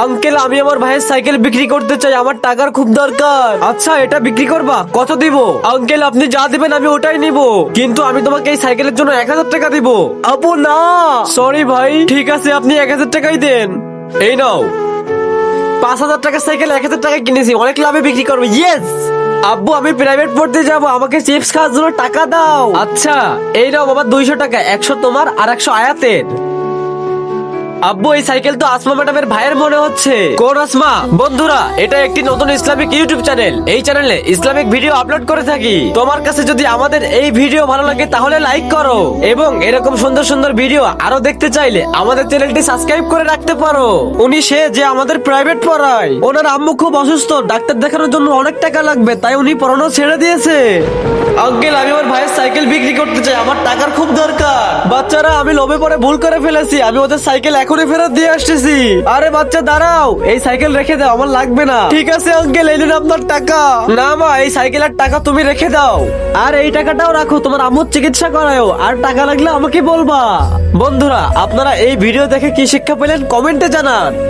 Uncle আমি আমার ভাইয়ের সাইকেল বিক্রি করতে চাই, আমার টাকার খুব দরকার। আচ্ছা এটা বিক্রি করবা, কত দিব? আঙ্কেল আপনি যা দিবেন আমি ওটাই নিব, কিন্তু আমি তোমাকে এই সাইকেলের জন্য 1000 টাকা দিব। আপু না, সরি ভাই। ঠিক আছে আপনি 1000 টাকাই দেন। এই নাও 5000 টাকার সাইকেল 1000 টাকায় কিনেছি, অনেক লাভে বিক্রি করবো। ইয়েস। আব্বু আমি প্রাইভেট পড়তে যাব, আমাকে চিপস খাওয়ার জন্য টাকা দাও। আচ্ছা এই নাও বাবা 200 টাকা, 100 তোমার আর 100 আয়াতের। আব্বু এই সাইকেল তো আসমা ম্যাডামের ভাইয়ের মনে হচ্ছে। কোন আসমা? বন্ধুরা এটা একটি নতুন ইসলামিক ইউটিউব চ্যানেল, এই চ্যানেলে ইসলামিক ভিডিও আপলোড করে থাকি। তোমার কাছে যদি আমাদের এই ভিডিও ভালো লাগে তাহলে লাইক করো, এবং এরকম সুন্দর সুন্দর ভিডিও আরো দেখতে চাইলে আমাদের চ্যানেলটি সাবস্ক্রাইব করে রাখতে পারো। উনি সে যে আমাদের প্রাইভেট পড়ায়, ওনার আম্মু খুব অসুস্থ, ডাক্তার দেখানোর জন্য অনেক টাকা লাগবে, তাই উনি পড়ানো ছেড়ে দিয়েছে। আঙ্কেল আমি আমার ভাইয়ের সাইকেল বিক্রি করতে চাই, আমার টাকার খুব দরকার। বাচ্চারা আমি লোভে পড়ে ভুল করে ফেলেছি, আমি ওদের সাইকেল এখনই ফেরত দিয়ে আসতেছি। আরে বাচ্চা দাঁড়াও, এই সাইকেল রেখে দাও, আমার লাগবে না। ঠিক আছে আঙ্কেল এই নিন আপনার টাকা। না মা এই সাইকেলের টাকা তুমি রেখে দাও, আর এই টাকাটাও রাখো, তোমার আম্মুর চিকিৎসা করায়ও, আর টাকা লাগলে আমাকে বলবা। বন্ধুরা আপনারা এই ভিডিও দেখে কি শিক্ষা পেলেন কমেন্টে জানান।